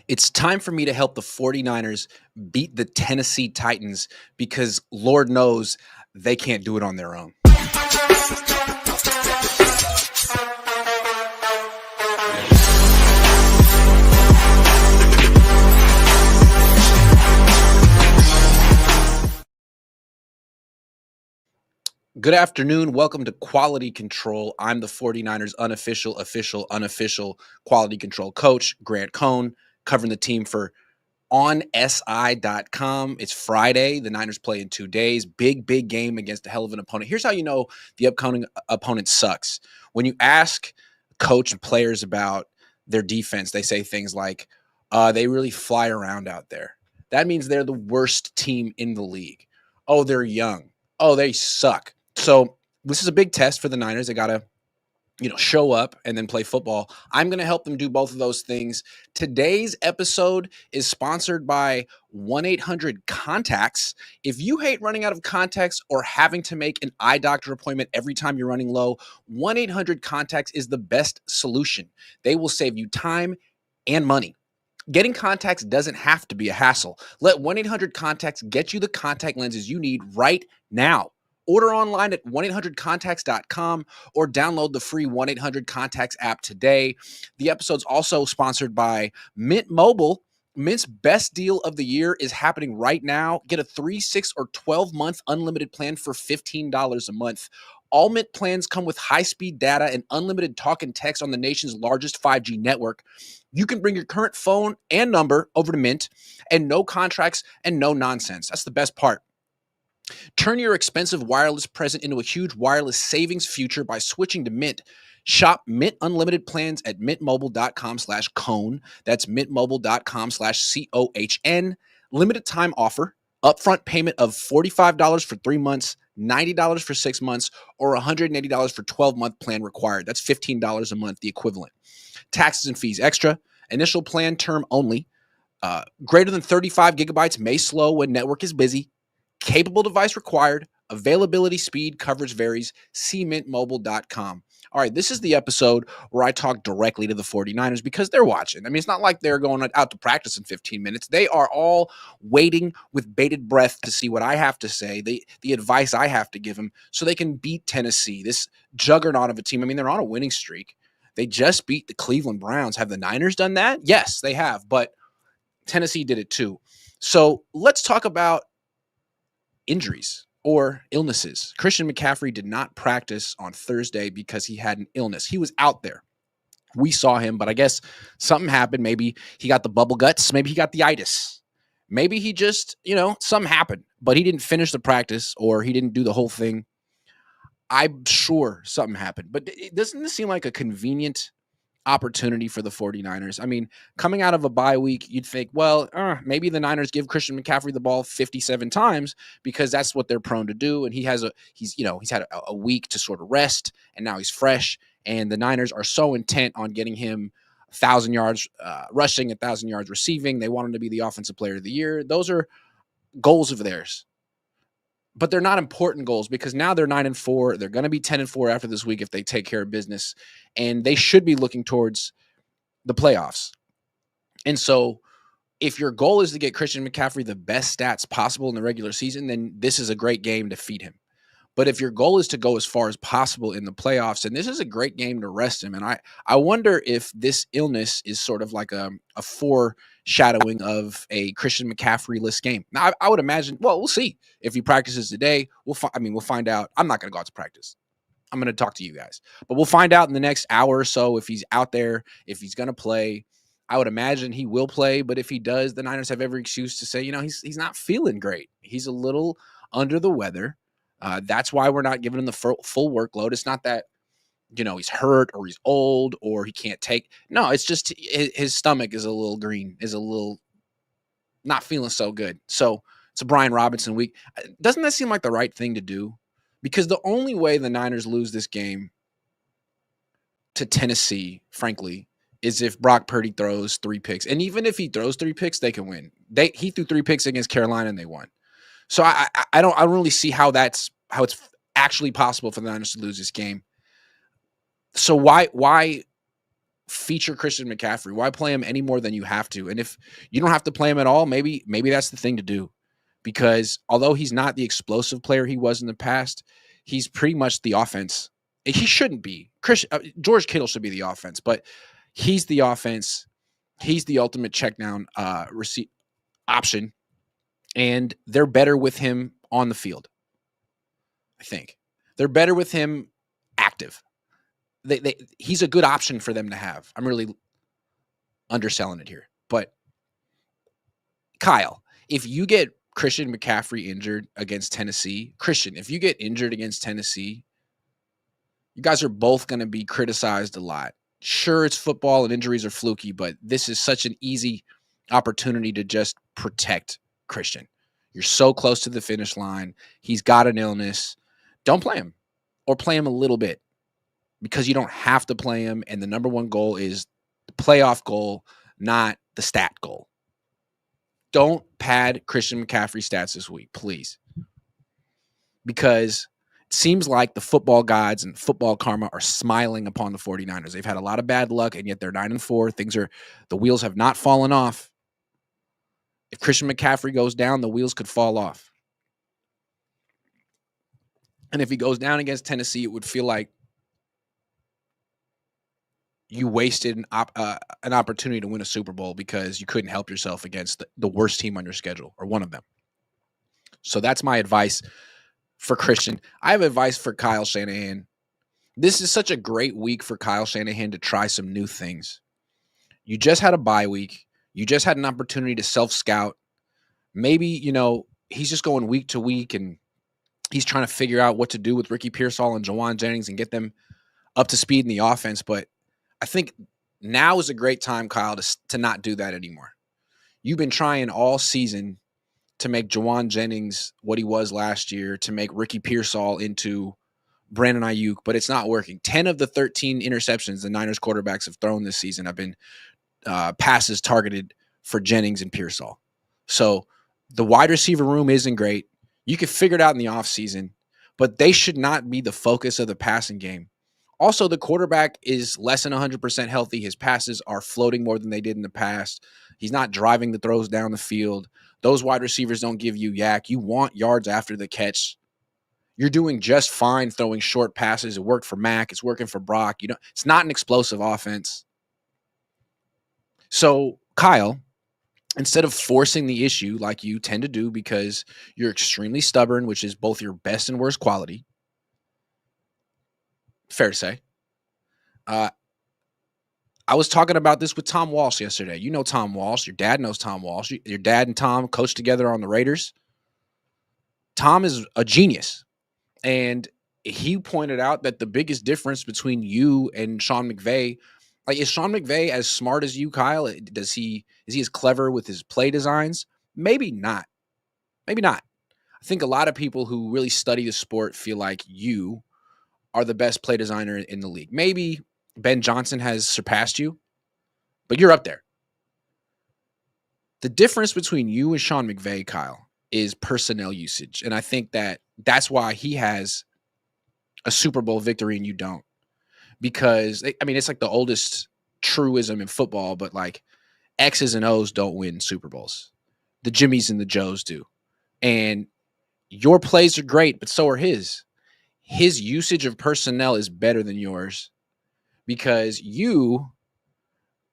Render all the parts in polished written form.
It's time for me to help the 49ers beat the Tennessee Titans because Lord knows they can't do it on their own. Good afternoon. Welcome to Quality Control. I'm the 49ers unofficial quality control coach, Grant Cohn, covering the team for onsi.com. It's Friday. The Niners play in 2 days. Big game against a hell of an opponent. Here's how you know the upcoming opponent sucks. When you ask coach and players about their defense, they say things like, they really fly around out there. That means they're the worst team in the league. Oh, they're young. Oh, they suck. So this is a big test for the Niners. They got to show up and then play football. I'm going to help them do both of those things. Today's episode is sponsored by 1-800-CONTACTS. If you hate running out of contacts or having to make an eye doctor appointment every time you're running low, 1-800-CONTACTS is the best solution. They will save you time and money. Getting contacts doesn't have to be a hassle. Let 1-800-CONTACTS get you the contact lenses you need right now. Order online at 1-800-CONTACTS.com or download the free 1-800-CONTACTS app today. The episode's also sponsored by Mint Mobile. Mint's best deal of the year is happening right now. Get a 3, 6, or 12-month unlimited plan for $15 a month. All Mint plans come with high-speed data and unlimited talk and text on the nation's largest 5G network. You can bring your current phone and number over to Mint, and no contracts and no nonsense. That's the best part. Turn your expensive wireless present into a huge wireless savings future by switching to Mint. Shop Mint Unlimited plans at mintmobile.com/Cohn. That's mintmobile.com/COHN. Limited time offer. Upfront payment of $45 for 3 months, $90 for 6 months, or $180 for 12-month plan required. That's $15 a month, the equivalent. Taxes and fees extra. Initial plan term only. Greater than 35 gigabytes may slow when network is busy. Capable device required. Availability, speed, coverage varies. See mintmobile.com. All right, this is the episode where I talk directly to the 49ers because they're watching. I mean, it's not like they're going out to practice in 15 minutes. They are all waiting with bated breath to see what I have to say, the advice I have to give them so they can beat Tennessee, this juggernaut of a team. I mean, they're on a winning streak. They just beat the Cleveland Browns. Have the Niners done that? Yes, they have, but Tennessee did it too. So let's talk about injuries or illnesses. Christian McCaffrey did not practice on Thursday because he had an illness. He was out there. We saw him, but I guess something happened. Maybe he got the bubble guts. Maybe he got the itis. Maybe he just, something happened, but he didn't finish the practice or he didn't do the whole thing. I'm sure something happened, but doesn't this seem like a convenient opportunity for the 49ers? I mean, coming out of a bye week, you'd think, well, maybe the Niners give Christian McCaffrey the ball 57 times because that's what they're prone to do. And he's had a week to sort of rest, and now he's fresh. And the Niners are so intent on getting him 1,000 yards rushing, 1,000 yards receiving. They want him to be the offensive player of the year. Those are goals of theirs. But they're not important goals because now they're 9-4. They're going to be 10-4 after this week if they take care of business, and they should be looking towards the playoffs. And so if your goal is to get Christian McCaffrey the best stats possible in the regular season, then this is a great game to feed him. But if your goal is to go as far as possible in the playoffs, and this is a great game to rest him. And I wonder if this illness is sort of like a foreshadowing of a Christian McCaffrey-less game. Now, I would imagine, well, we'll see. If he practices today, we'll find out. I'm not going to go out to practice. I'm going to talk to you guys. But we'll find out in the next hour or so if he's out there, if he's going to play. I would imagine he will play, but if he does, the Niners have every excuse to say, he's not feeling great. He's a little under the weather. That's why we're not giving him the full workload. It's not that, he's hurt or he's old or he can't take. No, it's just his stomach is a little green, is a little not feeling so good. So it's a Brian Robinson week. Doesn't that seem like the right thing to do? Because the only way the Niners lose this game to Tennessee, frankly, is if Brock Purdy throws 3 picks. And even if he throws 3 picks, they can win. He threw 3 picks against Carolina and they won. So I don't really see how it's actually possible for the Niners to lose this game. So why feature Christian McCaffrey? Why play him any more than you have to? And if you don't have to play him at all, maybe that's the thing to do. Because although he's not the explosive player he was in the past, he's pretty much the offense. He shouldn't be. George Kittle should be the offense, but he's the offense. He's the ultimate check down option, and they're better with him on the field. I think they're better with him active. He's a good option for them to have. I'm really underselling it here, but Kyle, if you get Christian McCaffrey injured against Tennessee, if you get injured against Tennessee, you guys are both going to be criticized a lot. Sure, it's football and injuries are fluky, but this is such an easy opportunity to just protect Christian. You're so close to the finish line. He's got an illness. Don't play him, or play him a little bit, because you don't have to play him. And the number one goal is the playoff goal, not the stat goal. Don't pad Christian McCaffrey stats this week, please. Because it seems like the football gods and football karma are smiling upon the 49ers. They've had a lot of bad luck, and yet they're 9-4. The wheels have not fallen off. If Christian McCaffrey goes down, the wheels could fall off. And if he goes down against Tennessee, it would feel like you wasted an opportunity to win a Super Bowl because you couldn't help yourself against the worst team on your schedule, or one of them. So that's my advice for Christian. I have advice for Kyle Shanahan. This is such a great week for Kyle Shanahan to try some new things. You just had a bye week. You just had an opportunity to self-scout. Maybe, he's just going week to week, and he's trying to figure out what to do with Ricky Pearsall and Jawan Jennings and get them up to speed in the offense. But I think now is a great time, Kyle, to not do that anymore. You've been trying all season to make Jawan Jennings what he was last year, to make Ricky Pearsall into Brandon Ayuk, but it's not working. 10 of the 13 interceptions the Niners quarterbacks have thrown this season have been passes targeted for Jennings and Pearsall. So the wide receiver room isn't great. You can figure it out in the offseason, but they should not be the focus of the passing game. Also, the quarterback is less than 100% healthy. His passes are floating more than they did in the past. He's not driving the throws down the field. Those wide receivers don't give you yak. You want yards after the catch. You're doing just fine throwing short passes. It worked for Mac. It's working for Brock. It's not an explosive offense. So, Kyle, instead of forcing the issue like you tend to do because you're extremely stubborn, which is both your best and worst quality, fair to say, I was talking about this with Tom Walsh yesterday. You know Tom Walsh. Your dad knows Tom Walsh. Your dad and Tom coached together on the Raiders. Tom is a genius. And he pointed out that the biggest difference between you and Sean McVay, is Sean McVay as smart as you, Kyle? Is he as clever with his play designs? Maybe not. Maybe not. I think a lot of people who really study the sport feel like you are the best play designer in the league. Maybe Ben Johnson has surpassed you, but you're up there. The difference between you and Sean McVay, Kyle, is personnel usage. And I think that's why he has a Super Bowl victory and you don't. Because, it's like the oldest truism in football, but like X's and O's don't win Super Bowls. The Jimmies and the Joes do. And your plays are great, but so are his. His usage of personnel is better than yours because your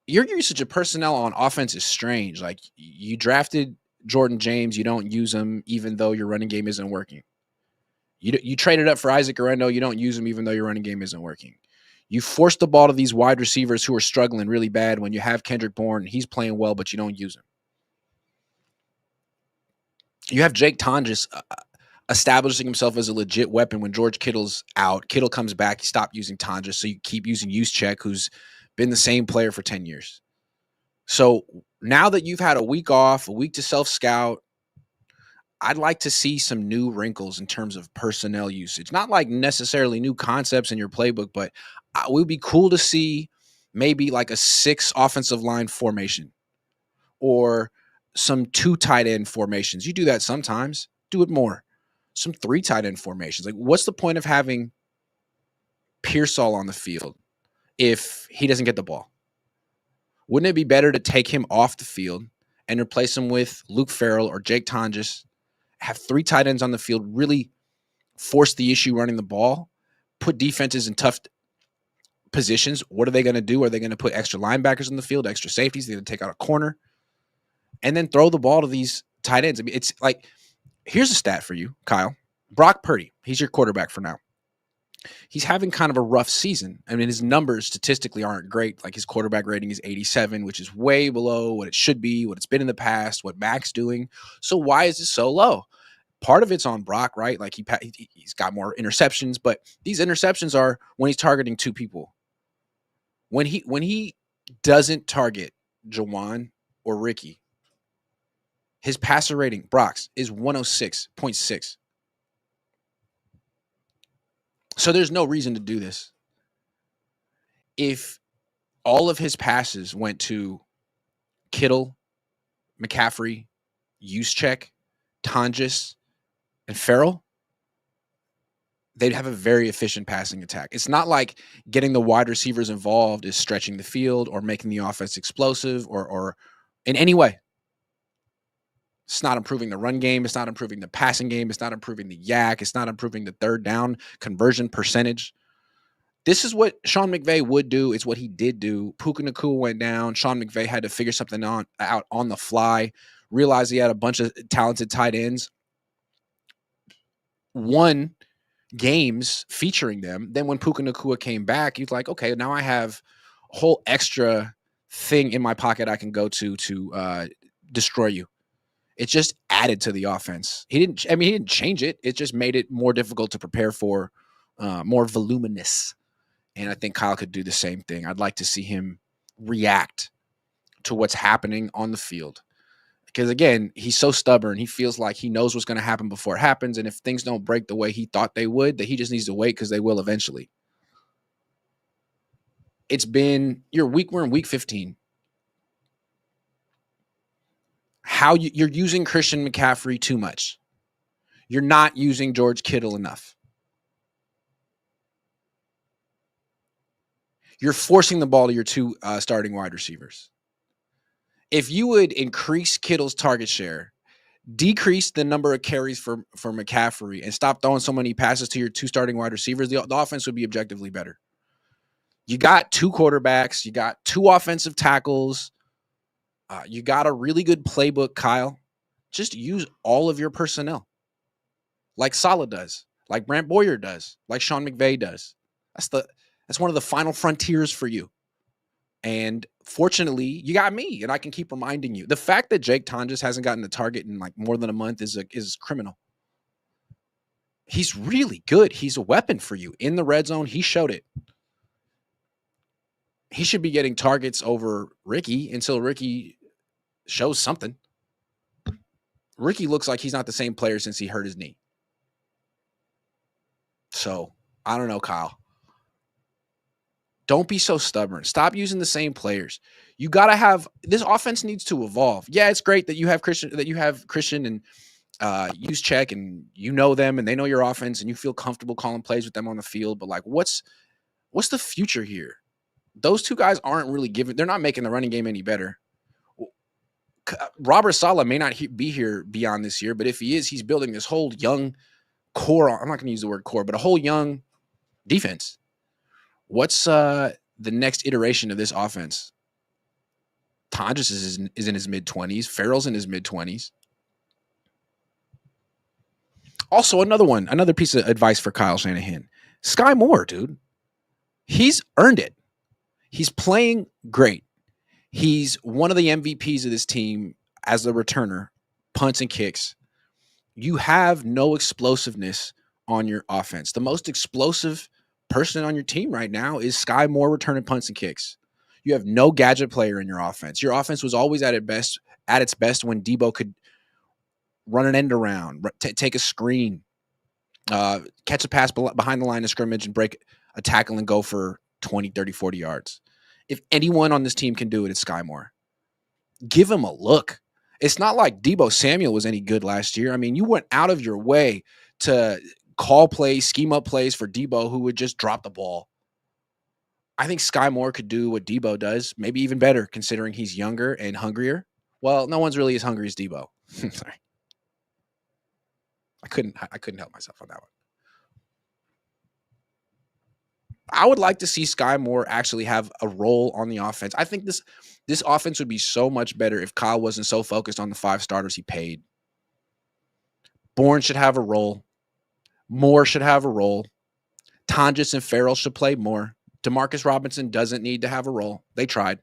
usage of personnel on offense is strange. Like, you drafted Jordan James, you don't use him even though your running game isn't working. You traded up for Isaac Orendo, you don't use him even though your running game isn't working. You force the ball to these wide receivers who are struggling really bad when you have Kendrick Bourne, he's playing well, but you don't use him. You have Jake Tonjes establishing himself as a legit weapon when George Kittle's out. Kittle comes back, you stop using Tonjes, so you keep using Juszczyk, who's been the same player for 10 years. So now that you've had a week off, a week to self-scout, I'd like to see some new wrinkles in terms of personnel usage. Not like necessarily new concepts in your playbook, but it would be cool to see maybe like a 6 offensive line formation or some 2 tight end formations. You do that sometimes. Do it more. Some 3 tight end formations. Like, what's the point of having Pearsall on the field if he doesn't get the ball? Wouldn't it be better to take him off the field and replace him with Luke Farrell or Jake Tonjes, have 3 tight ends on the field, really force the issue running the ball, put defenses in tough positions? What are they going to do? Are they going to put extra linebackers in the field, extra safeties? They're going to take out a corner and then throw the ball to these tight ends. I mean, it's like, here's a stat for you, Kyle. Brock Purdy, he's your quarterback for now. He's having kind of a rough season. I mean, his numbers statistically aren't great. Like his quarterback rating is 87, which is way below what it should be, what it's been in the past, what Mac's doing. So why is it so low? Part of it's on Brock, right? Like he's got more interceptions, but these interceptions are when he's targeting 2 people. When he doesn't target Jawan or Ricky, his passer rating, Brock's, is 106.6. So there's no reason to do this. If all of his passes went to Kittle, McCaffrey, Juszczyk, Tonjes, and Farrell, they'd have a very efficient passing attack. It's not like getting the wide receivers involved is stretching the field or making the offense explosive or in any way. It's not improving the run game. It's not improving the passing game. It's not improving the yak. It's not improving the third down conversion percentage. This is what Sean McVay would do. It's what he did do. Puka Nacua went down. Sean McVay had to figure something out on the fly, realized he had a bunch of talented tight ends, won games featuring them. Then when Puka Nacua came back, he's like, okay, now I have a whole extra thing in my pocket I can go to destroy you. It just added to the offense. He didn't change it. It just made it more difficult to prepare for, more voluminous. And I think Kyle could do the same thing. I'd like to see him react to what's happening on the field. Because, again, he's so stubborn. He feels like he knows what's going to happen before it happens. And if things don't break the way he thought they would, that he just needs to wait because they will eventually. We're in week 15. You're using Christian McCaffrey too much. You're not using George Kittle enough. You're forcing the ball to your 2 starting wide receivers. If you would increase Kittle's target share, decrease the number of carries for McCaffrey, and stop throwing so many passes to your 2 starting wide receivers, the offense would be objectively better. You got 2 quarterbacks. You got 2 offensive tackles. You got a really good playbook, Kyle. Just use all of your personnel like Saleh does, like Brant Boyer does, like Sean McVay does. That's one of the final frontiers for you. And fortunately, you got me, and I can keep reminding you. The fact that Jake Tonjes hasn't gotten a target in like more than a month is criminal. He's really good. He's a weapon for you in the red zone. He showed it. He should be getting targets over Ricky until Ricky shows something. Ricky looks like he's not the same player since he hurt his knee. So, I don't know, Kyle. Don't be so stubborn. Stop using the same players. You got to have – this offense needs to evolve. Yeah, it's great that you have Christian and Juszczyk, and you know them and they know your offense and you feel comfortable calling plays with them on the field. But, like, what's the future here? Those 2 guys aren't really giving – they're not making the running game any better. Robert Saleh may not be here beyond this year, but if he is, he's building this whole young core. I'm not going to use the word core, but a whole young defense. What's the next iteration of this offense? Tonjes is in his mid-20s. Farrell's in his mid-20s. Also, another piece of advice for Kyle Shanahan. Sky Moore, dude. He's earned it. He's playing great. He's one of the MVPs of this team as the returner, punts and kicks. You have no explosiveness on your offense. The most explosive person on your team right now is Sky Moore returning punts and kicks. You have no gadget player in your offense. Your offense was always at its best when Debo could run an end around, take a screen, catch a pass behind the line of scrimmage and break a tackle and go for 20, 30, 40 yards. If anyone on this team can do it, it's Sky Moore. Give him a look. It's not like Debo Samuel was any good last year. I mean, you went out of your way to call plays, scheme up plays for Debo, who would just drop the ball. I think Sky Moore could do what Debo does, maybe even better, considering he's younger and hungrier. Well, no one's really as hungry as Debo. Sorry, I couldn't help myself on that one. I would like to see Sky Moore actually have a role on the offense. I think this offense would be so much better if Kyle wasn't so focused on the 5 starters he paid. Bourne should have a role. Moore should have a role. Tonjes and Farrell should play more. Demarcus Robinson doesn't need to have a role. They tried.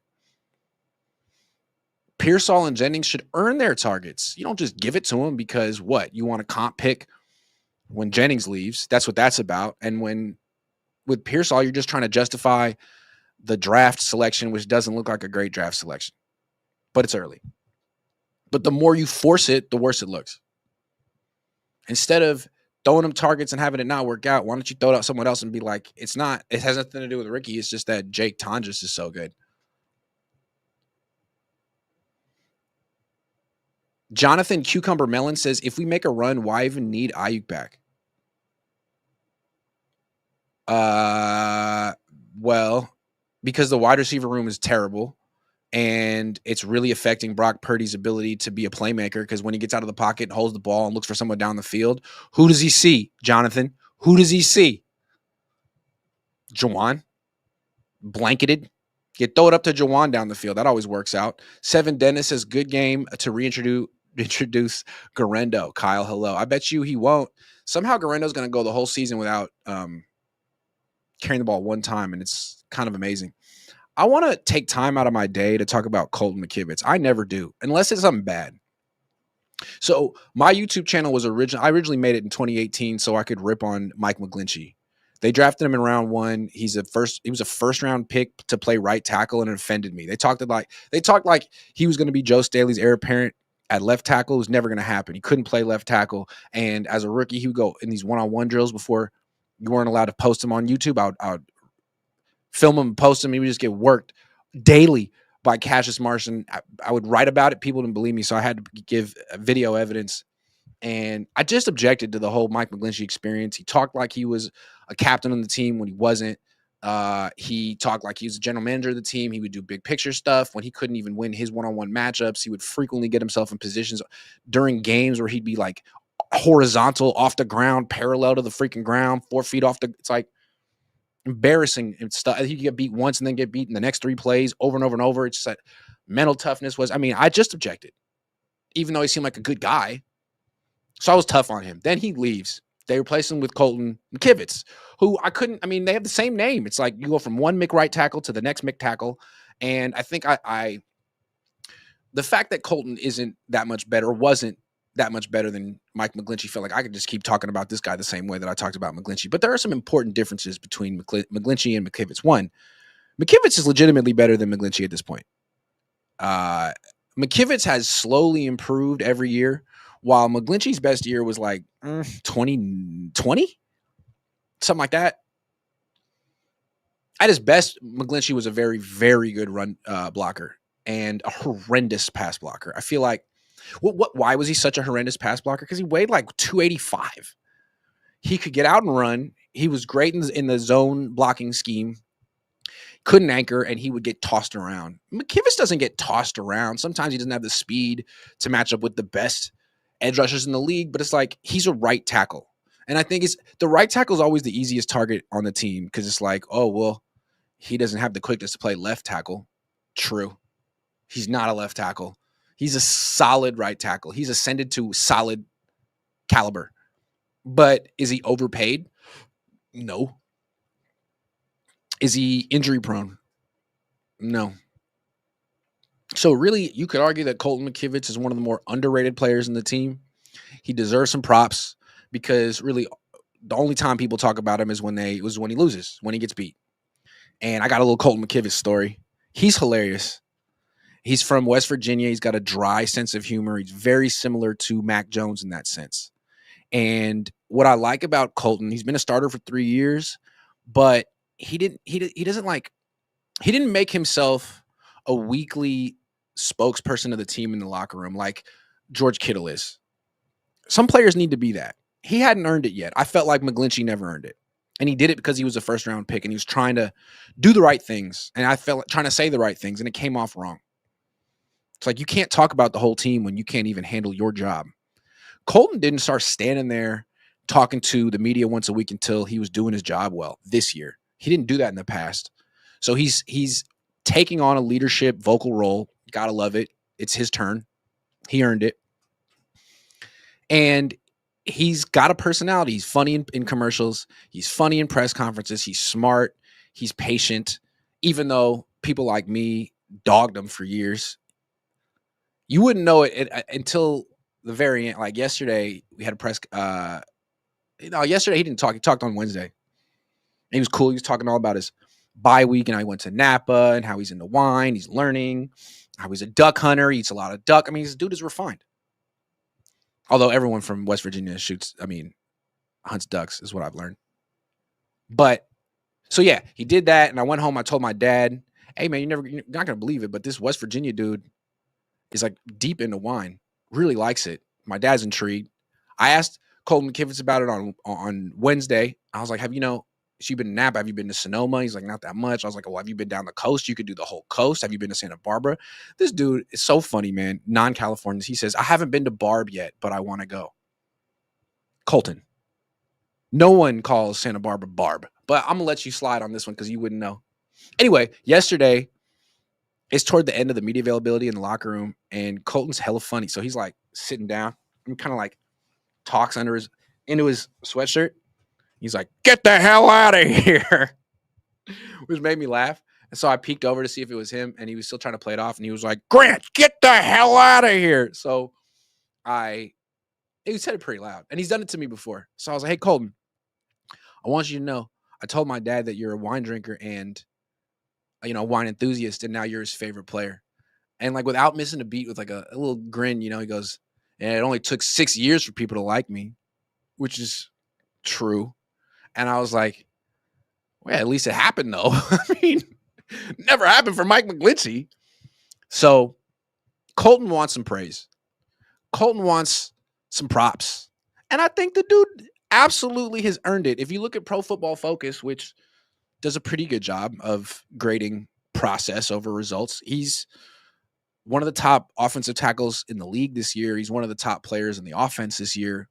Pearsall and Jennings should earn their targets. You don't just give it to them because what? You want a comp pick when Jennings leaves. That's what that's about. And with Pearsall, you're just trying to justify the draft selection, which doesn't look like a great draft selection. But it's early. But the more you force it, the worse it looks. Instead of throwing them targets and having it not work out, why don't you throw it out someone else and be like, it has nothing to do with Ricky. It's just that Jake Tonjes is so good. Jonathan Cucumber Melon says, if we make a run, why even need Ayuk back? Well, because the wide receiver room is terrible and it's really affecting Brock Purdy's ability to be a playmaker because when he gets out of the pocket and holds the ball and looks for someone down the field, who does he see, Jonathan? Who does he see? Jawan. Blanketed. You throw it up to Jawan down the field. That always works out. Seven Dennis says, good game to reintroduce Garendo. Kyle, hello. I bet you he won't. Somehow Garendo's going to go the whole season without carrying the ball one time, and it's kind of amazing. I want to take time out of my day to talk about Colton McKivitz. I never do, unless it's something bad. So my YouTube channel was I originally made it in 2018 so I could rip on Mike McGlinchey. They drafted him in round 1. He was a first round pick to play right tackle, and it offended me. They talked like he was going to be Joe Staley's heir apparent at left tackle. It was never going to happen. He couldn't play left tackle. And as a rookie, he would go in these one-on-one drills before you weren't allowed to post him on YouTube. I would film him and post him. He would just get worked daily by Cassius Marson. I would write about it. People didn't believe me, so I had to give video evidence. And I just objected to the whole Mike McGlinchey experience. He talked like he was a captain on the team when he wasn't. He talked like he was a general manager of the team. He would do big picture stuff when he couldn't even win his one-on-one matchups. He would frequently get himself in positions during games where he'd be like horizontal off the ground, parallel to the freaking ground, 4 feet off the. It's like embarrassing and stuff. He could get beat once and then get beat in the next 3 plays over and over and over. It's just like mental toughness was. I mean, I just objected, even though he seemed like a good guy. So I was tough on him. Then he leaves. They replace him with Colton McKivitz, who they have the same name. It's like you go from one Mick right tackle to the next Mick tackle. And I think the fact that Colton isn't that much better, wasn't that much better than Mike McGlinchey, felt like I could just keep talking about this guy the same way that I talked about McGlinchey. But there are some important differences between McGlinchey and McKivitz. One, McKivitz is legitimately better than McGlinchey at this point. McKivitz has slowly improved every year, while McGlinchey's best year was like 2020, something like that. At his best, McGlinchey was a very, very good run blocker and a horrendous pass blocker. I feel like, why was he such a horrendous pass blocker? Because he weighed like 285. He could get out and run. He was great in the zone blocking scheme. Couldn't anchor, and he would get tossed around. McKivitz doesn't get tossed around. Sometimes he doesn't have the speed to match up with the best edge rushers in the league, but it's like he's a right tackle. And I think the right tackle is always the easiest target on the team because it's like, oh, well, he doesn't have the quickness to play left tackle. True. He's not a left tackle. He's a solid right tackle. He's ascended to solid caliber. But is he overpaid? No. Is he injury prone? No. So really, you could argue that Colton McKivitz is one of the more underrated players in the team. He deserves some props because really the only time people talk about him is when he loses, when he gets beat. And I got a little Colton McKivitz story. He's hilarious. He's from West Virginia. He's got a dry sense of humor. He's very similar to Mac Jones in that sense. And what I like about Colton, he's been a starter for 3 years, but he didn't make himself a weekly spokesperson of the team in the locker room like George Kittle is. Some players need to be that. He hadn't earned it yet. I felt like McGlinchey never earned it. And he did it because he was a first round pick and he was trying to do the right things. And I felt trying to say the right things and it came off wrong. It's like you can't talk about the whole team when you can't even handle your job. Colton didn't start standing there talking to the media once a week until he was doing his job well this year. He didn't do that in the past. So he's taking on a leadership vocal role. Gotta love it. It's his turn. He earned it. And he's got a personality. He's funny in commercials. He's funny in press conferences. He's smart. He's patient. Even though people like me dogged him for years, you wouldn't know it until the very end. Like yesterday, we had a press. Yesterday he didn't talk. He talked on Wednesday. He was cool. He was talking all about his bye week and how he went to Napa and how he's into wine. He's learning how he's a duck hunter. He eats a lot of duck. I mean, this dude is refined. Although everyone from West Virginia hunts ducks is what I've learned. But so yeah, he did that. And I went home. I told my dad, hey man, you're not going to believe it, but this West Virginia dude is like deep into wine, really likes it. My dad's intrigued. I asked Colton McKivitz about it on Wednesday. I was like, have you been to Napa? Have you been to Sonoma? He's like, not that much. I was like, well, have you been down the coast? You could do the whole coast. Have you been to Santa Barbara? This dude is so funny, man. Non-Californians. He says, I haven't been to Barb yet, but I want to go. Colton. No one calls Santa Barbara Barb, but I'm going to let you slide on this one because you wouldn't know. Anyway, yesterday, it's toward the end of the media availability in the locker room, and Colton's hella funny. So he's like sitting down and kind of like talks into his sweatshirt. He's like, get the hell out of here, which made me laugh. And so I peeked over to see if it was him, and he was still trying to play it off. And he was like, Grant, get the hell out of here. So he said it pretty loud, and he's done it to me before. So I was like, hey, Colton, I want you to know, I told my dad that you're a wine drinker and, wine enthusiast, and now you're his favorite player. And like without missing a beat, with like a little grin, he goes, and it only took 6 years for people to like me, which is true. And I was like, well, at least it happened though. I mean, never happened for Mike McGlinchey. So Colton wants some praise. Colton wants some props. And I think the dude absolutely has earned it. If you look at Pro Football Focus, which does a pretty good job of grading process over results, he's one of the top offensive tackles in the league this year. He's one of the top players in the offense this year.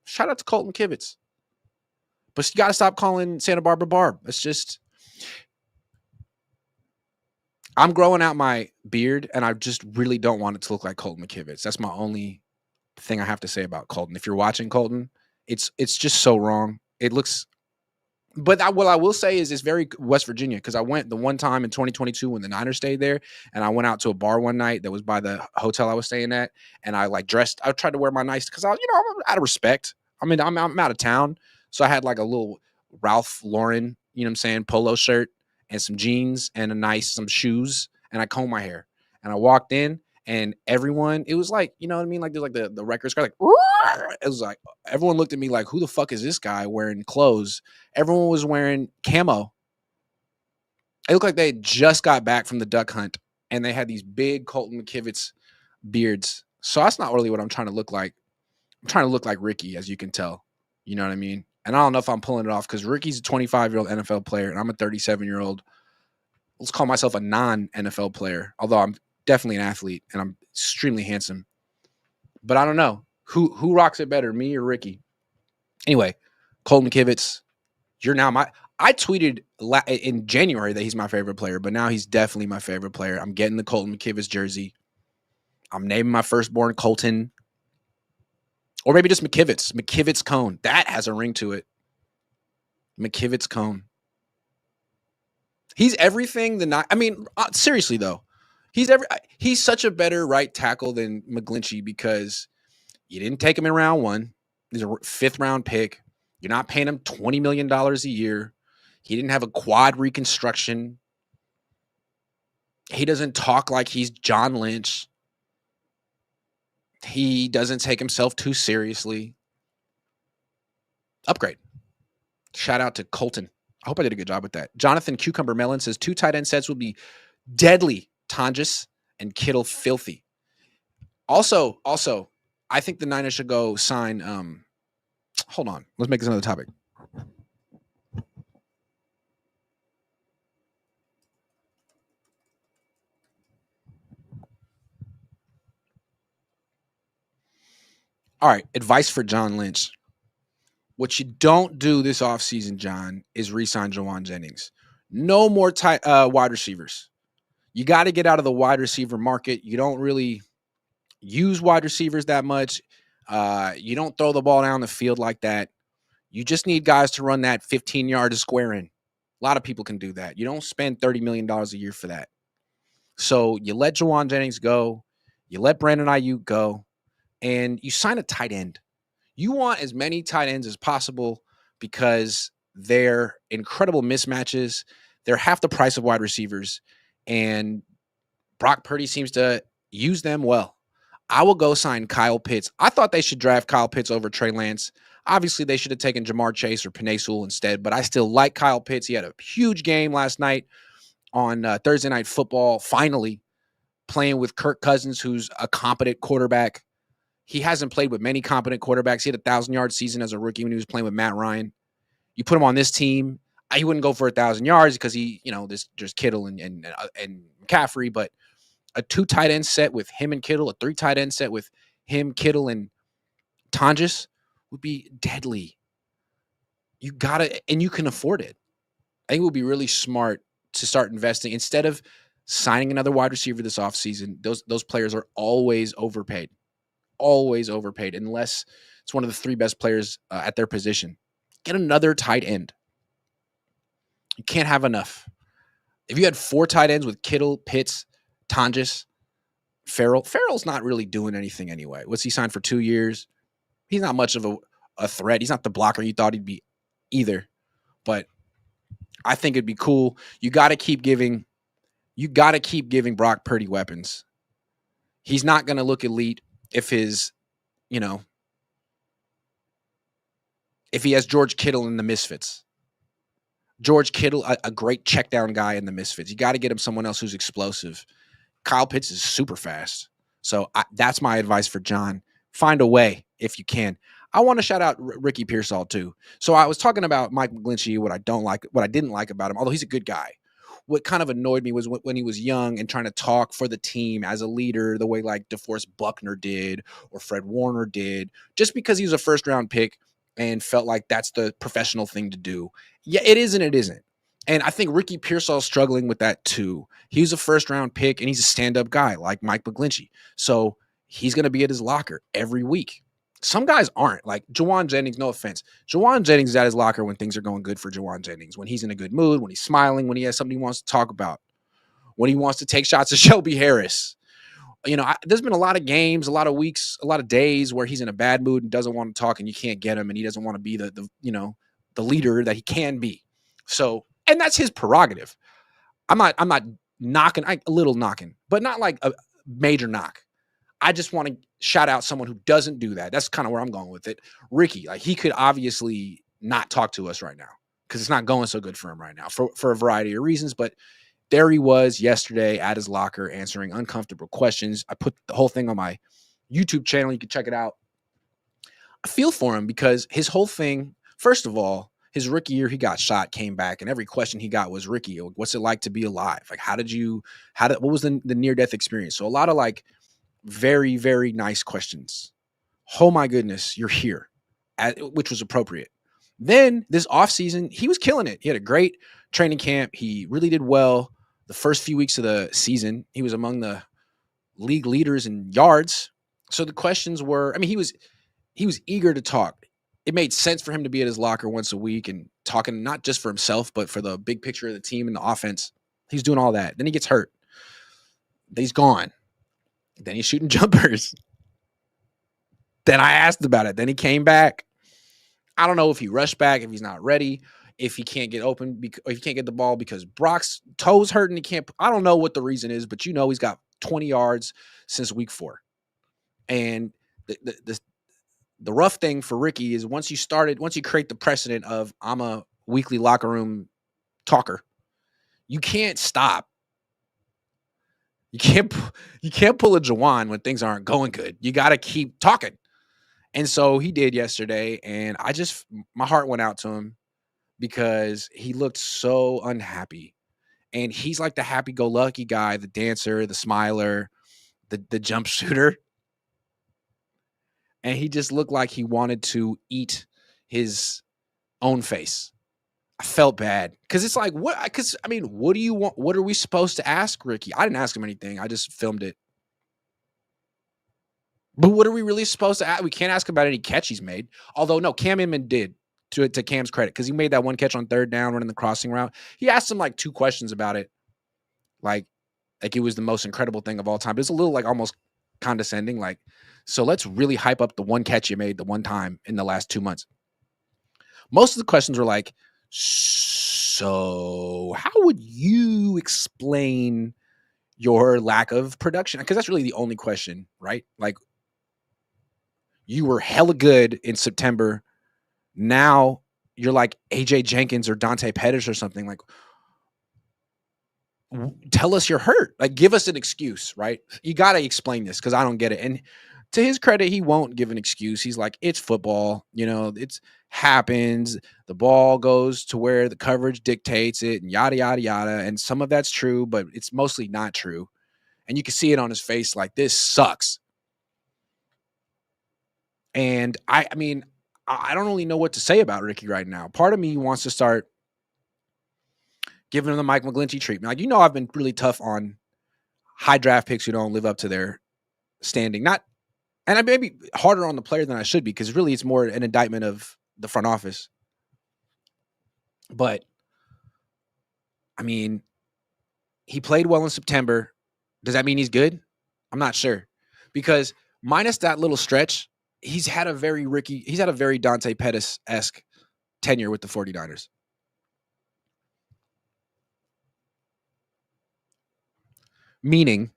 Shout out to Colton McKivitz. But you got to stop calling Santa Barbara Barb. It's just, I'm growing out my beard, and I just really don't want it to look like Colton McKivitz. That's my only thing I have to say about Colton. If you're watching Colton, it's just so wrong. It looks, but what I will say is it's very West Virginia, because I went the one time in 2022 when the Niners stayed there, and I went out to a bar one night that was by the hotel I was staying at, and I tried to wear my nice, because I'm out of respect. I mean, I'm out of town. So I had like a little Ralph Lauren, polo shirt and some jeans and some shoes. And I combed my hair. And I walked in, and everyone, it was like, you know what I mean? Like there's like the record scratch, like, it was like, everyone looked at me like, who the fuck is this guy wearing clothes? Everyone was wearing camo. It looked like they just got back from the duck hunt, and they had these big Colton McKivitz beards. So that's not really what I'm trying to look like. I'm trying to look like Ricky, as you can tell. You know what I mean? And I don't know if I'm pulling it off, because Ricky's a 25-year-old NFL player, and I'm a 37-year-old. Let's call myself a non-NFL player, although I'm definitely an athlete, and I'm extremely handsome. But I don't know. Who rocks it better, me or Ricky? Anyway, Colton McKivitz, you're now I tweeted in January that he's my favorite player, but now he's definitely my favorite player. I'm getting the Colton McKivitz jersey. I'm naming my firstborn Colton. Or maybe just McKivitz. McKivitz Cohn. That has a ring to it. McKivitz Cohn. He's everything seriously though. He's such a better right tackle than McGlinchey, because you didn't take him in round one. He's a 5th round pick. You're not paying him $20 million a year. He didn't have a quad reconstruction. He doesn't talk like he's John Lynch. He doesn't take himself too seriously. Upgrade. Shout out to Colton. I hope I did a good job with that. Jonathan Cucumber Melon says 2 tight end sets will be deadly. Tonjes and Kittle filthy. Also, I think the Niners should go sign. Hold on. Let's make this another topic. All right, advice for John Lynch. What you don't do this offseason, John, is re-sign Jawan Jennings. No more wide receivers. You got to get out of the wide receiver market. You don't really use wide receivers that much. You don't throw the ball down the field like that. You just need guys to run that 15-yard square in. A lot of people can do that. You don't spend $30 million a year for that. So you let Jawan Jennings go. You let Brandon Ayuk go. And you sign a tight end. You want as many tight ends as possible because they're incredible mismatches. They're half the price of wide receivers. And Brock Purdy seems to use them well. I will go sign Kyle Pitts. I thought they should draft Kyle Pitts over Trey Lance. Obviously, they should have taken Jamar Chase or Penei Sewell instead, but I still like Kyle Pitts. He had a huge game last night on Thursday Night Football, finally playing with Kirk Cousins, who's a competent quarterback. He hasn't played with many competent quarterbacks. He had a 1,000-yard season as a rookie when he was playing with Matt Ryan. You put him on this team, he wouldn't go for 1,000 yards because there's Kittle and McCaffrey, but a 2 tight end set with him and Kittle, a 3 tight end set with him, Kittle, and Tonjes would be deadly. You got it, and you can afford it. I think it would be really smart to start investing instead of signing another wide receiver this offseason. Those players are always overpaid unless it's one of the 3 best players at their position. Get another tight end. You can't have enough. If you had 4 tight ends with Kittle, Pitts, Tonjes, Farrell's not really doing anything anyway. What's he signed for 2 years? He's not much of a threat. He's not the blocker you thought he'd be either. But I think it'd be cool. You got to keep giving Brock Purdy weapons. He's not going to look elite if if he has George Kittle in the Misfits. George Kittle, a great check down guy in the Misfits. You got to get him someone else who's explosive. Kyle Pitts is super fast. So that's my advice for John. Find a way if you can. I want to shout out Ricky Pearsall too. So I was talking about Mike McGlinchey, what I didn't like about him, although he's a good guy. What kind of annoyed me was when he was young and trying to talk for the team as a leader, the way like DeForest Buckner did or Fred Warner did, just because he was a first round pick and felt like that's the professional thing to do. Yeah, it is and it isn't. And I think Ricky Pearsall's struggling with that too. He was a first round pick and he's a stand up guy like Mike McGlinchey. So he's going to be at his locker every week. Some guys aren't. Like Jawan Jennings, no offense. Jawan Jennings is at his locker when things are going good for Jawan Jennings, when he's in a good mood, when he's smiling, when he has something he wants to talk about, when he wants to take shots at Shelby Harris. There's been a lot of games, a lot of weeks, a lot of days where he's in a bad mood and doesn't want to talk and you can't get him and he doesn't want to be the leader that he can be. So, and that's his prerogative. I'm not knocking, a little knocking, but not like a major knock. I just want to shout out someone who doesn't do that. That's kind of where I'm going with it. Ricky, like he could obviously not talk to us right now because it's not going so good for him right now for a variety of reasons. But there he was yesterday at his locker answering uncomfortable questions. I put the whole thing on my YouTube channel. You can check it out. I feel for him because his whole thing, first of all, his rookie year, he got shot, came back, and every question he got was, Ricky, what's it like to be alive? Like, what was the near-death experience? So a lot of like very, very nice questions. Oh my goodness, you're here, which was appropriate. Then this offseason, he was killing it. He had a great training camp. He really did well. The first few weeks of the season, he was among the league leaders in yards. So the questions were, he was eager to talk. It made sense for him to be at his locker once a week and talking not just for himself, but for the big picture of the team and the offense. He's doing all that. Then he gets hurt. Then he's gone. Then he's shooting jumpers. Then I asked about it. Then he came back. I don't know if he rushed back, if he's not ready, if he can't get open, or if he can't get the ball because Brock's toes hurt and he can't. I don't know what the reason is, but he's got 20 yards since week 4. And the rough thing for Ricky is once you create the precedent of I'm a weekly locker room talker, you can't stop. You can't pull a Jawan when things aren't going good. You got to keep talking. And so he did yesterday, and my heart went out to him because he looked so unhappy. And he's like the happy-go-lucky guy, the dancer, the smiler, the jump shooter. and he just looked like he wanted to eat his own face. I felt bad because it's like, what? Because I mean, what do you want? What are we supposed to ask Ricky? I didn't ask him anything. I just filmed it. But what are we really supposed to ask? We can't ask about any catch he's made. Although, no, Cam Inman did, to Cam's credit, because he made that one catch on third down running the crossing route. He asked him like 2 questions about it. Like it was the most incredible thing of all time. But it's a little like almost condescending. Like, so let's really hype up the one catch you made the one time in the last 2 months. Most of the questions were like, so how would you explain your lack of production? Because that's really the only question, right? Like, you were hella good in September. Now you're like AJ Jenkins or Dante Pettis or something. Like, tell us you're hurt. Like, give us an excuse, right? You got to explain this because I don't get it. And to his credit, he won't give an excuse. He's like, it's football. It's happens. The ball goes to where the coverage dictates it and yada, yada, yada. And some of that's true, but it's mostly not true. And you can see it on his face like, this sucks. And I mean, I don't really know what to say about Ricky right now. Part of me wants to start giving him the Mike McGlinchey treatment. Like, I've been really tough on high draft picks who don't live up to their standing. And I may be harder on the player than I should be, because really it's more an indictment of the front office. But, I mean, he played well in September. Does that mean he's good? I'm not sure. Because minus that little stretch, he's had a very Dante Pettis-esque tenure with the 49ers. Meaning,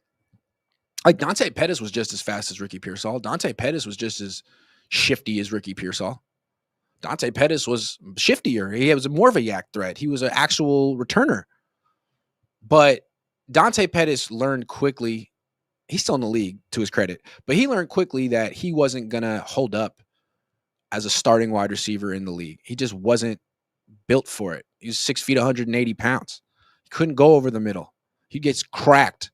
like, Dante Pettis was just as fast as Ricky Pearsall. Dante Pettis was just as shifty as Ricky Pearsall. Dante Pettis was shiftier. He was more of a yak threat. He was an actual returner. But Dante Pettis learned quickly, he's still in the league to his credit, but he learned quickly that he wasn't going to hold up as a starting wide receiver in the league. He just wasn't built for it. He was 6 feet, 180 pounds. He couldn't go over the middle. He gets cracked.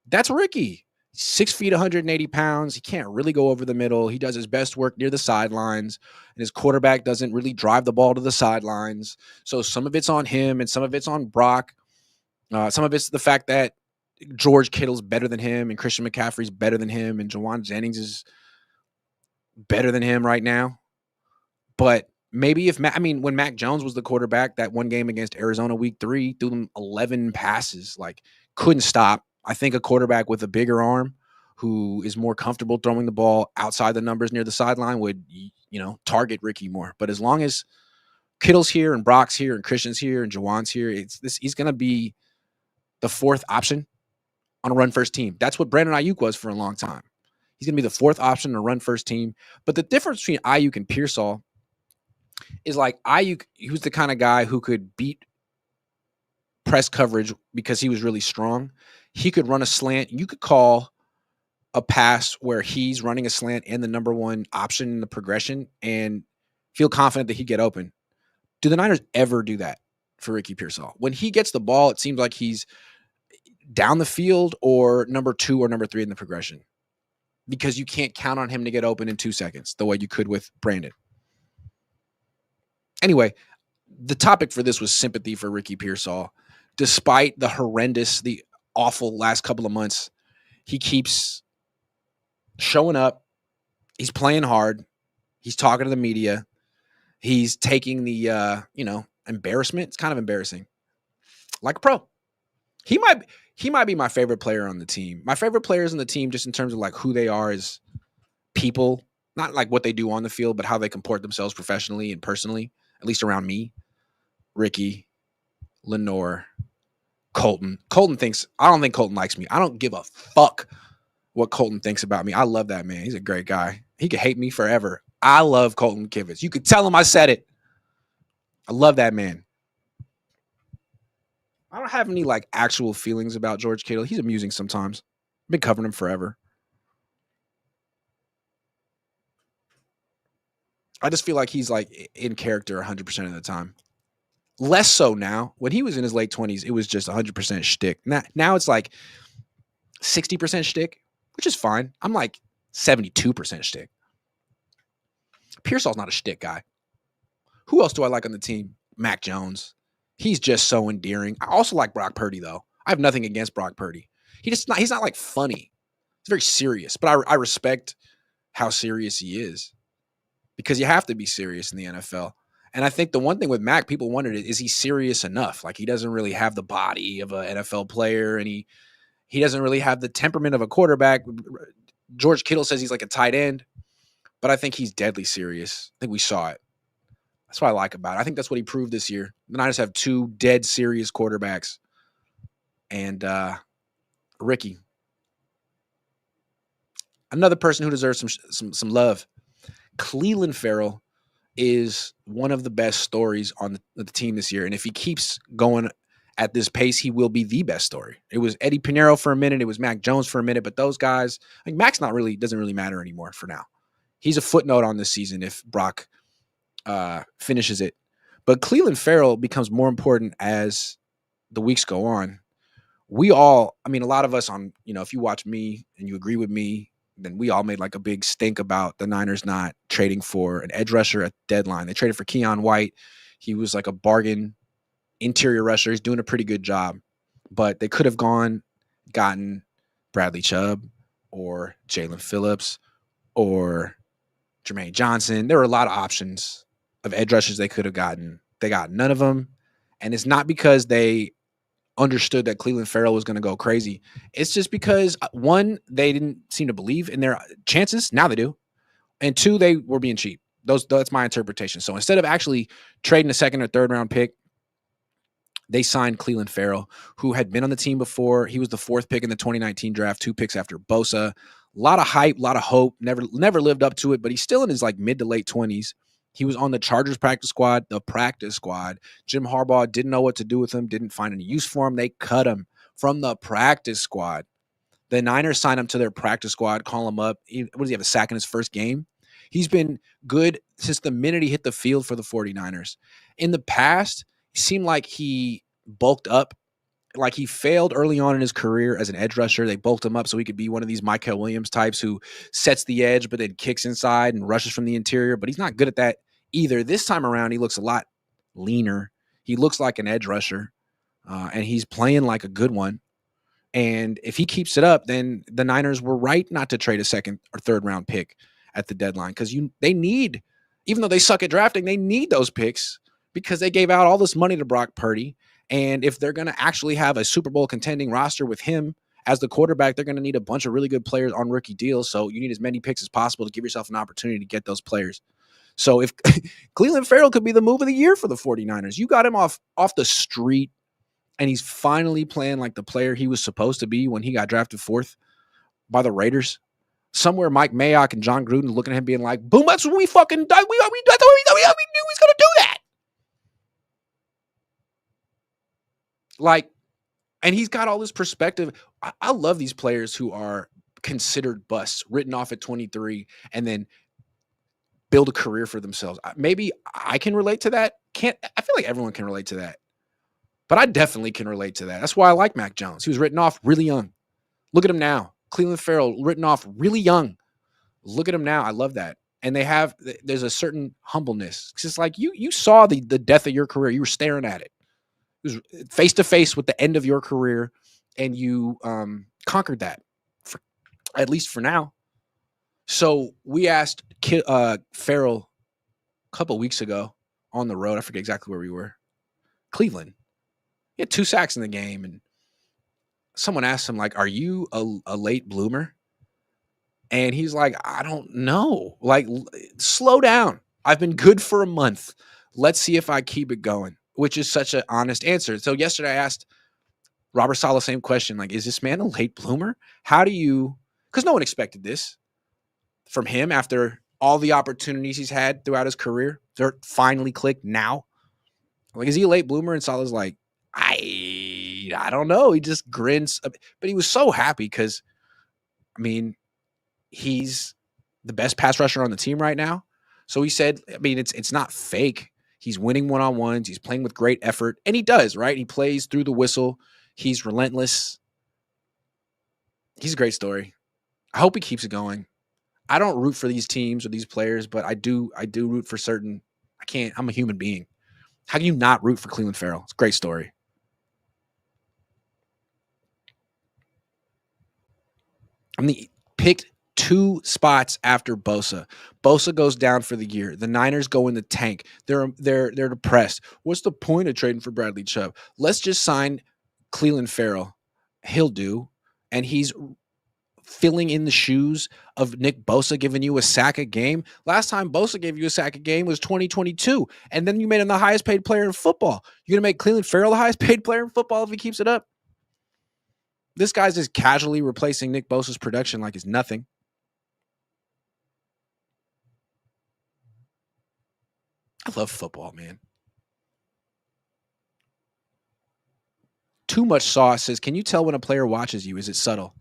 That's Ricky. 6 feet, 180 pounds. He can't really go over the middle. He does his best work near the sidelines, and his quarterback doesn't really drive the ball to the sidelines. So some of it's on him, and some of it's on Brock. Some of it's the fact that George Kittle's better than him, and Christian McCaffrey's better than him, and Jawan Jennings is better than him right now. But maybe when Mac Jones was the quarterback, that one game against Arizona week 3, threw them 11 passes, like, couldn't stop. I think a quarterback with a bigger arm who is more comfortable throwing the ball outside the numbers near the sideline would, target Ricky more. But as long as Kittle's here and Brock's here and Christian's here and Jawan's here, he's going to be the fourth option on a run-first team. That's what Brandon Ayuk was for a long time. He's going to be the fourth option on a run-first team. But the difference between Ayuk and Pearsall is, like, Ayuk, he was the kind of guy who could beat press coverage because he was really strong. He could run a slant. You could call a pass where he's running a slant and the number one option in the progression and feel confident that he'd get open. Do the Niners ever do that for Ricky Pearsall? When he gets the ball, it seems like he's down the field or number 2 or number 3 in the progression, because you can't count on him to get open in 2 seconds the way you could with Brandon. Anyway, the topic for this was sympathy for Ricky Pearsall. Despite the awful last couple of months, he keeps showing up. He's playing hard. He's talking to the media. He's taking the, embarrassment. It's kind of embarrassing. Like a pro. He might be my favorite player on the team. My favorite players on the team, just in terms of like who they are as people, not like what they do on the field, but how they comport themselves professionally and personally, at least around me. Ricky, Lenore, Colton. I don't think Colton likes me. I don't give a fuck what Colton thinks about me. I love that man. He's a great guy. He could hate me forever. I love Colton Kivitz. You could tell him I said it. I love that man. I don't have any like actual feelings about George Kittle. He's amusing sometimes. I've been covering him forever. I just feel like he's like in character 100% of the time. Less so now. When he was in his late 20s, it was just 100% shtick. Now it's like 60% shtick, which is fine. I'm like 72% shtick. Pearsall's not a shtick guy. Who else do I like on the team? Mac Jones. He's just so endearing. I also like Brock Purdy, though. I have nothing against Brock Purdy. He's not like funny. He's very serious, but I respect how serious he is because you have to be serious in the NFL. And I think the one thing with Mac, people wondered, is he serious enough? Like, he doesn't really have the body of an NFL player, and he doesn't really have the temperament of a quarterback. George Kittle says he's like a tight end, but I think he's deadly serious. I think we saw it. That's what I like about it. I think that's what he proved this year. The Niners have two dead serious quarterbacks. And Ricky, another person who deserves some love. Cleveland Farrell is one of the best stories on the team this year. And if he keeps going at this pace, he will be the best story. It was Eddie Pinheiro for a minute. It was Mac Jones for a minute. But those guys, like Mac's doesn't really matter anymore for now. He's a footnote on this season if Brock finishes it. But Cleveland Farrell becomes more important as the weeks go on. A lot of us if you watch me and you agree with me, then we all made like a big stink about the Niners not trading for an edge rusher at deadline. They traded for Keon White. He was like a bargain interior rusher. He's doing a pretty good job. But they could have gotten Bradley Chubb or Jalen Phillips or Jermaine Johnson. There were a lot of options of edge rushers they could have gotten. They got none of them. And it's not because they understood that Cleveland Farrell was going to go crazy. It's just because, one, they didn't seem to believe in their chances. Now they do. And two, they were being cheap. That's my interpretation. So instead of actually trading a second or third round pick, they signed Cleveland Farrell, who had been on the team before. He was the fourth pick in the 2019 draft, 2 picks after Bosa. A lot of hype, a lot of hope. Never lived up to it, but he's still in his like mid to late 20s. He was on the Chargers practice squad, Jim Harbaugh didn't know what to do with him, didn't find any use for him. They cut him from the practice squad. The Niners signed him to their practice squad, call him up. What does he have, a sack in his first game? He's been good since the minute he hit the field for the 49ers. In the past, it seemed like he bulked up. Like he failed early on in his career as an edge rusher. They bulked him up so he could be one of these Michael Williams types who sets the edge but then kicks inside and rushes from the interior. But he's not good at that either. This time around, he looks a lot leaner. He looks like an edge rusher, and he's playing like a good one. And if he keeps it up, then the Niners were right not to trade a second or third round pick at the deadline because they need, even though they suck at drafting, they need those picks because they gave out all this money to Brock Purdy. And if they're going to actually have a Super Bowl contending roster with him as the quarterback, they're going to need a bunch of really good players on rookie deals. So you need as many picks as possible to give yourself an opportunity to get those players. So if Cleveland Farrell could be the move of the year for the 49ers, you got him off the street, and he's finally playing like the player he was supposed to be when he got drafted 4th by the Raiders. Somewhere Mike Mayock and John Gruden looking at him being like, boom, that's what we fucking did. We knew he was going to do that. Like, and he's got all this perspective. I love these players who are considered busts, written off at 23, and then build a career for themselves. Maybe I can relate to that. I feel like everyone can relate to that. But I definitely can relate to that. That's why I like Mac Jones. He was written off really young. Look at him now. Cleveland Farrell, written off really young. Look at him now. I love that. And there's a certain humbleness. It's just like you saw the death of your career. You were staring at it. It was face to face with the end of your career, and you conquered that, at least for now. So we asked Farrell a couple weeks ago on the road. I forget exactly where we were. Cleveland. He had 2 sacks in the game, and someone asked him, like, are you a late bloomer? And he's like, I don't know. Like, slow down. I've been good for a month. Let's see if I keep it going, which is such an honest answer. So yesterday I asked Robert Saleh the same question, like, is this man a late bloomer? Because no one expected this from him after all the opportunities he's had throughout his career. They're finally clicked now. Like, is he a late bloomer? And Saleh's like, I don't know. He just grins. But he was so happy because, I mean, he's the best pass rusher on the team right now. So he said, I mean, it's not fake. He's winning one-on-ones. He's playing with great effort. And he does, right? He plays through the whistle. He's relentless. He's a great story. I hope he keeps it going. I don't root for these teams or these players, but I do root for certain. I can't. I'm a human being. How can you not root for Cleveland Farrell? It's a great story. I'm the picked 2 spots after Bosa. Bosa goes down for the year. The Niners go in the tank. They're depressed. What's the point of trading for Bradley Chubb? Let's just sign Cleveland Farrell. He'll do. And he's filling in the shoes of Nick Bosa giving you a sack a game. Last time Bosa gave you a sack a game was 2022. And then you made him the highest paid player in football. You're going to make Cleveland Farrell the highest paid player in football if he keeps it up? This guy's just casually replacing Nick Bosa's production like it's nothing. I love football, man. Too much sauce says, can you tell when a player watches you? Is it subtle?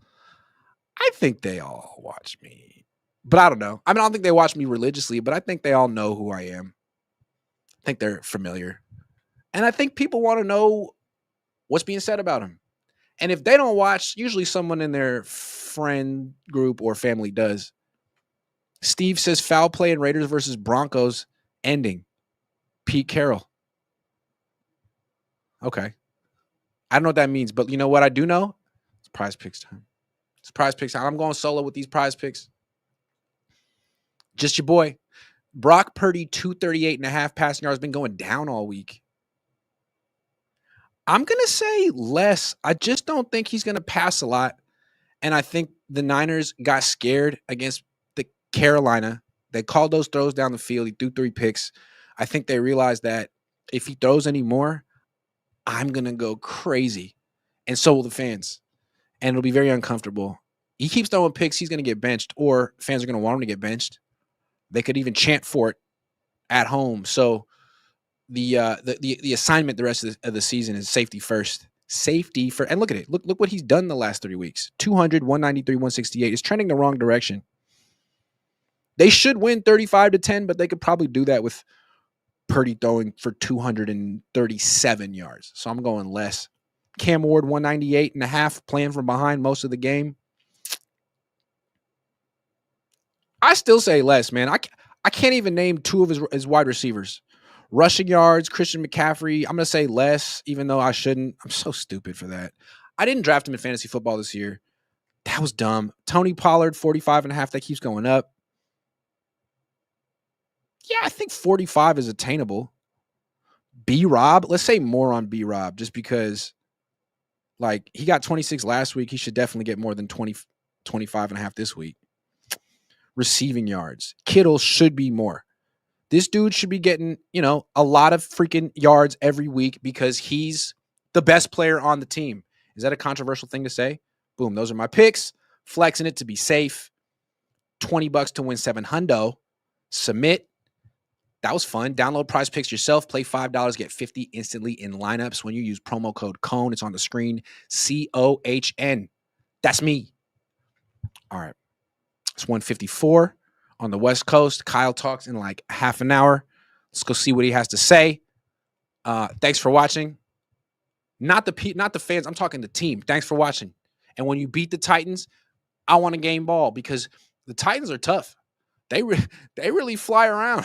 I think they all watch me. But I don't know. I mean, I don't think they watch me religiously, but I think they all know who I am. I think they're familiar. And I think people want to know what's being said about him. And if they don't watch, usually someone in their friend group or family does. Steve says foul play in Raiders versus Broncos ending. Pete Carroll. Okay. I don't know what that means, but you know what I do know? It's prize picks time. It's prize picks time. I'm going solo with these prize picks. Just your boy. Brock Purdy, 238.5 passing yards, been going down all week. I'm going to say less. I just don't think he's going to pass a lot. And I think the Niners got scared against the Carolina. They called those throws down the field. He threw 3 picks. I think they realized that if he throws any more, I'm going to go crazy. And so will the fans. And it'll be very uncomfortable. He keeps throwing picks, he's going to get benched, or fans are going to want him to get benched. They could even chant for it at home. So the assignment the rest of the season is safety first. Safety for, and look at it. Look what he's done the last 3 weeks. 200, 193, 168. It's trending the wrong direction. They should win 35-10, but they could probably do that with Purdy throwing for 237 yards. So I'm going less. Cam Ward, 198.5, playing from behind most of the game. I still say less, man. I can't even name 2 of his wide receivers. Rushing yards, Christian McCaffrey. I'm going to say less, even though I shouldn't. I'm so stupid for that. I didn't draft him in fantasy football this year. That was dumb. Tony Pollard, 45.5. That keeps going up. Yeah, I think 45 is attainable. B-Rob, let's say more on B-Rob, just because, like, he got 26 last week. He should definitely get more than 20, 25.5 this week. Receiving yards. Kittle should be more. This dude should be getting, a lot of freaking yards every week because he's the best player on the team. Is that a controversial thing to say? Boom, those are my picks. Flexing it to be safe. $20 to win $700. Submit. That was fun. Download Prize Picks yourself. Play $5, get 50 instantly in lineups when you use promo code Cohn. It's on the screen. COHN. That's me. All right. It's 154 on the West Coast. Kyle talks in like half an hour. Let's go see what he has to say. Thanks for watching. Not the fans. I'm talking the team. Thanks for watching. And when you beat the Titans, I want a game ball because the Titans are tough. They really fly around.